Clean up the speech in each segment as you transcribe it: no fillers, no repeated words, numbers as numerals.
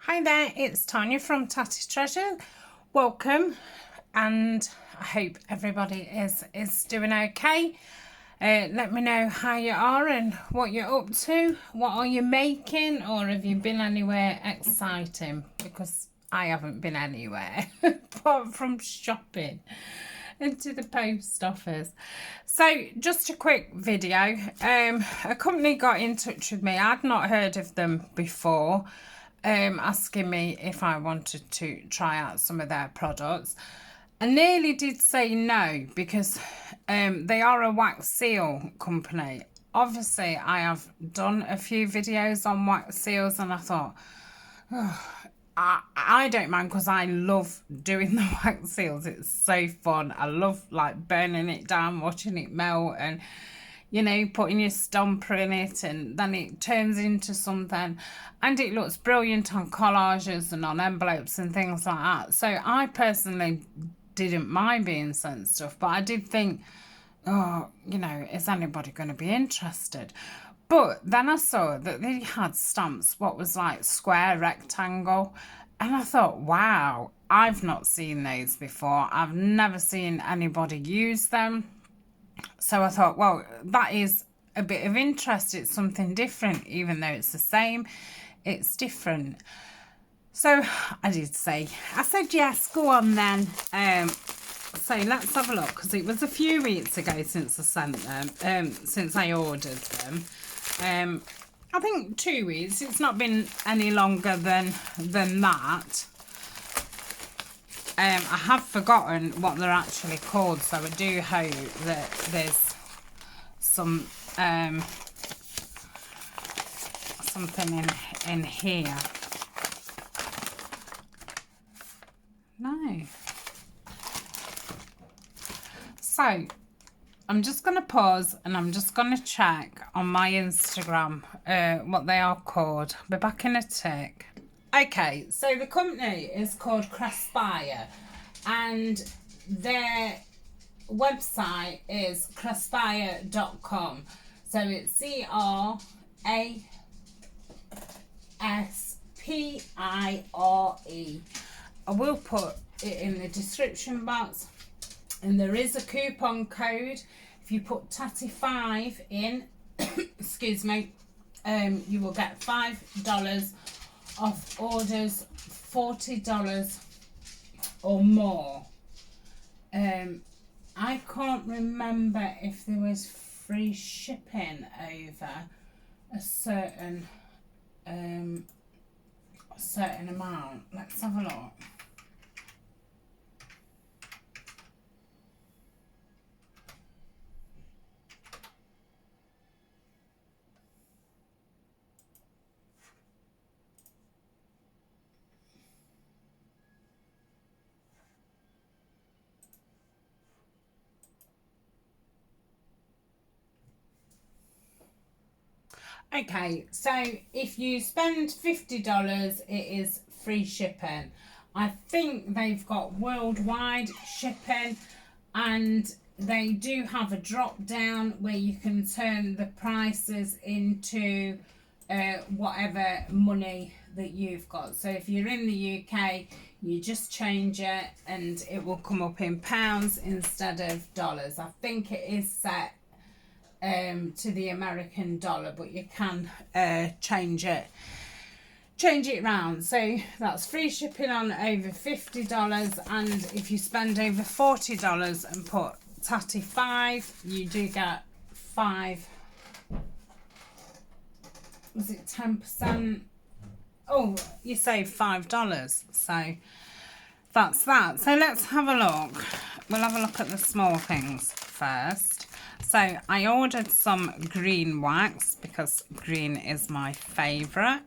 Hi there, it's Tania from Tatty Treasure. Welcome, and I hope everybody is doing okay. Let me know how you are and what you're up to. What are you making, or have you been anywhere exciting? Because I haven't been anywhere apart from shopping into the post office. So just a quick video. A company got in touch with me. I'd not heard of them before. Asking me if I wanted to try out some of their products. I nearly did say no because they are a wax seal company. Obviously, I have done a few videos on wax seals and I thought, oh, I don't mind because I love doing the wax seals. It's so fun. I love like burning it down, watching it melt, and you know, putting your stomper in it and then it turns into something, and it looks brilliant on collages and on envelopes and things like that. So I personally didn't mind being sent stuff, but I did think, oh, you know, is anybody going to be interested? But then I saw that they had stamps, what was like square, rectangle, and I thought, wow, I've not seen those before. I've never seen anybody use them. So I thought, well, that is a bit of interest. It's something different, even though it's the same, it's different. So I said yes, go on then. So let's have a look, because it was a few weeks ago since I sent them, since I ordered them. I think 2 weeks. It's not been any longer than that. I have forgotten what they're actually called, so I do hope that there's some something in here. No. So I'm just going to pause and I'm just going to check on my Instagram what they are called. I'll be back in a tick. Okay, so the company is called Craspire and their website is craspire.com. So it's CRASPIRE. I will put it in the description box, and there is a coupon code. If you put Tatty5 in, excuse me, you will get $5 off orders $40 or more. I can't remember if there was free shipping over a certain amount. Let's have a look. Okay, so if you spend $50, it is free shipping. I think they've got worldwide shipping, and they do have a drop down where you can turn the prices into whatever money that you've got. So if you're in the UK, you just change it and it will come up in pounds instead of dollars. I think it is set to the American dollar, but you can change it round. So that's free shipping on over $50, and if you spend over $40 and put Tatty5, you do get 5, was it 10%? Oh, you save $5, so that's that. So let's have a look. We'll have a look at the small things first. So I ordered some green wax because green is my favourite.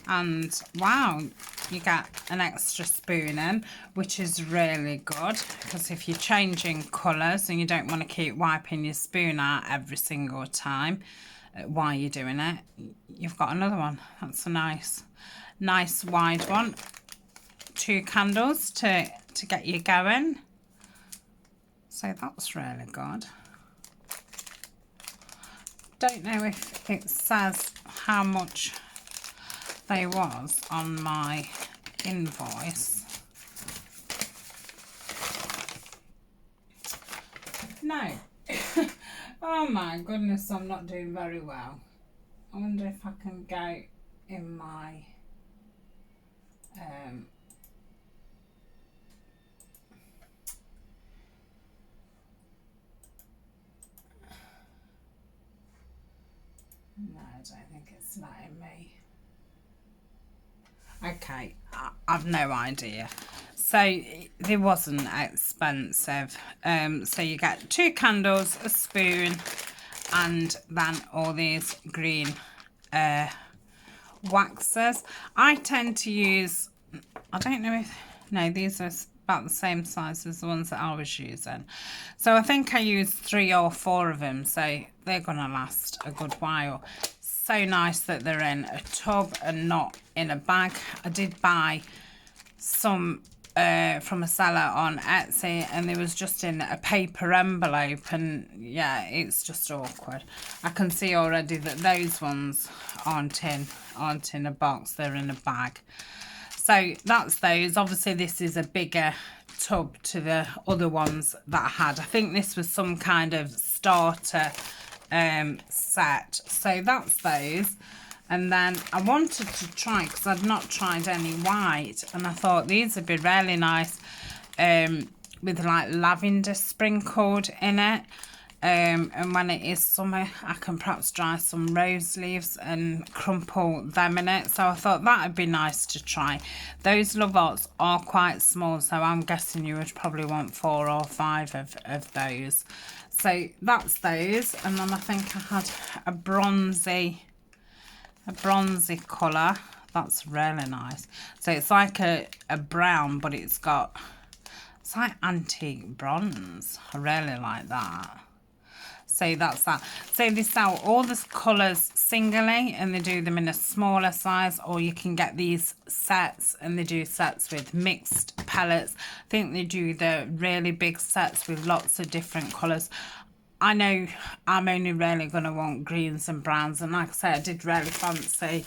And wow, you get an extra spoon in, which is really good, because if you're changing colours and you don't want to keep wiping your spoon out every single time while you're doing it, you've got another one. That's a nice wide one. 2 candles to get you going. So that's really good. Don't know if it says how much they was on my invoice. No. Oh my goodness, I'm not doing very well. I wonder if I can go in my no, I don't think it's letting me. Okay, I've no idea. So they wasn't expensive. So you get 2 candles, a spoon, and then all these green waxes. I tend to use, I don't know if, no, these are about the same size as the ones that I was using. So I think I used 3 or 4 of them, so they're gonna last a good while. So nice that they're in a tub and not in a bag. I did buy some from a seller on Etsy, and it was just in a paper envelope, and yeah, it's just awkward. I can see already that those ones aren't in a box, they're in a bag. So that's those. Obviously this is a bigger tub to the other ones that I had. I think this was some kind of starter set. So that's those. And then I wanted to try, because I'd not tried any white, and I thought these would be really nice with like lavender sprinkled in it. And when it is summer, I can perhaps dry some rose leaves and crumple them in it. So I thought that would be nice to try. Those love arts are quite small, so I'm guessing you would probably want 4 or 5 of those. So that's those. And then I think I had a bronzy colour. That's really nice. So it's like a brown, but it's like antique bronze. I really like that. So that's that. So they sell all the colours singly, and they do them in a smaller size, or you can get these sets, and they do sets with mixed palettes. I think they do the really big sets with lots of different colours. I know I'm only really going to want greens and browns, and like I said, I did really fancy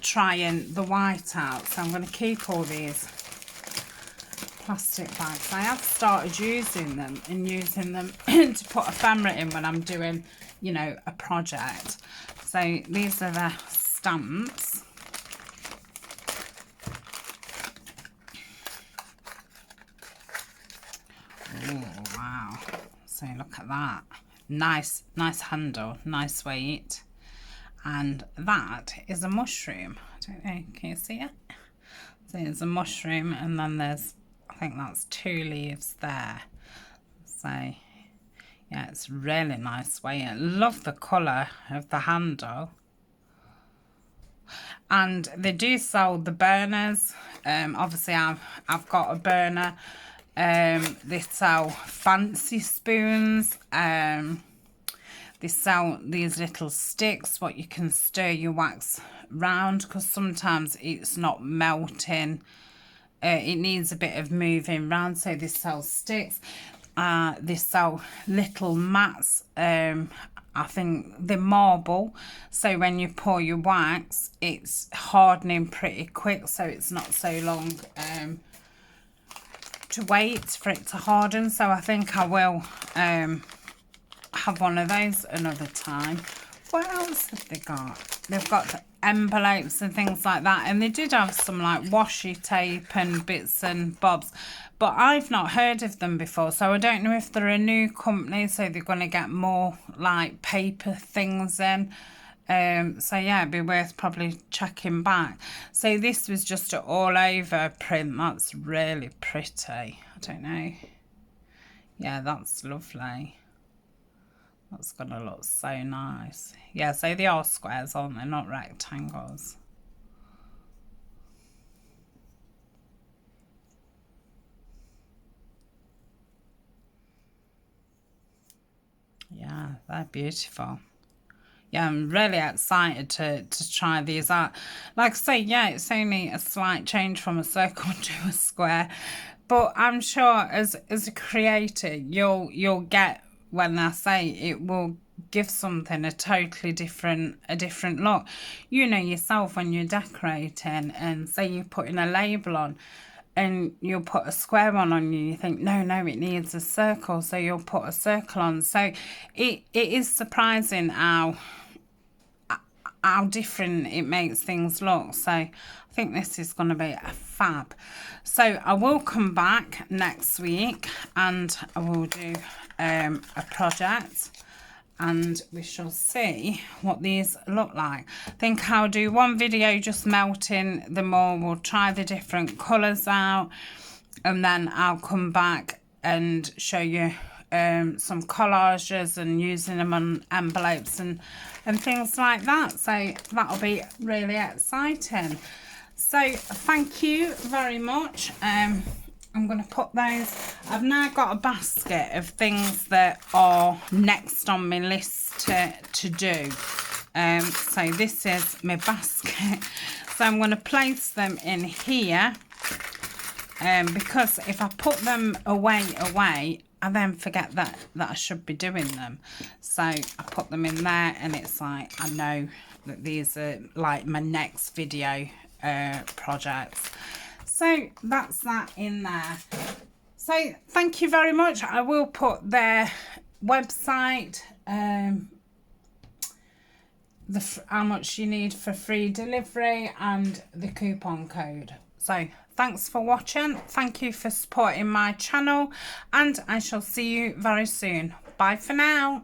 trying the white out, so I'm going to keep all these plastic bags. I have started using them to put ephemera in when I'm doing, you know, a project. So these are the stamps. Oh wow. So look at that. Nice handle, nice weight. And that is a mushroom. I don't know, can you see it? So there's a mushroom, and then there's, I think that's 2 leaves there. So yeah, it's really nice weight. I love the colour of the handle. And they do sell the burners. Obviously I've got a burner. They sell fancy spoons. They sell these little sticks what you can stir your wax round, because sometimes it's not melting. It needs a bit of moving round, so they sell sticks. They sell little mats. I think they're marble, so when you pour your wax, it's hardening pretty quick, so it's not so long to wait for it to harden. So I think I will have one of those another time. What else have they got? They've got envelopes and things like that, and they did have some like washi tape and bits and bobs, but I've not heard of them before, so I don't know if they're a new company, so they're going to get more like paper things in. So yeah, it'd be worth probably checking back. So this was just an all over print. That's really pretty. I don't know. Yeah, that's lovely. That's going to look so nice. Yeah, so they are squares, aren't they? Not rectangles. Yeah, they're beautiful. Yeah, I'm really excited to try these out. Like I say, yeah, it's only a slight change from a circle to a square. But I'm sure as a creator, you'll get, when I say it will give something a totally different look. You know yourself, when you're decorating and say you're putting a label on and you'll put a square one on, you think no, it needs a circle, so you'll put a circle on. So it is surprising how different it makes things look. So I think this is going to be a fab. So I will come back next week and I will do a project, and we shall see what these look like. I think I'll do one video just melting them all. We'll try the different colours out, and then I'll come back and show you some collages and using them on envelopes and things like that. So that'll be really exciting. So thank you very much. I'm going to put those. I've now got a basket of things that are next on my list to do. So this is my basket. So I'm going to place them in here, because if I put them away, I then forget that I should be doing them. So I put them in there, and it's like, I know that these are like my next video projects. So that's that in there. So thank you very much. I will put their website, how much you need for free delivery, and the coupon code. So thanks for watching. Thank you for supporting my channel, and I shall see you very soon. Bye for now.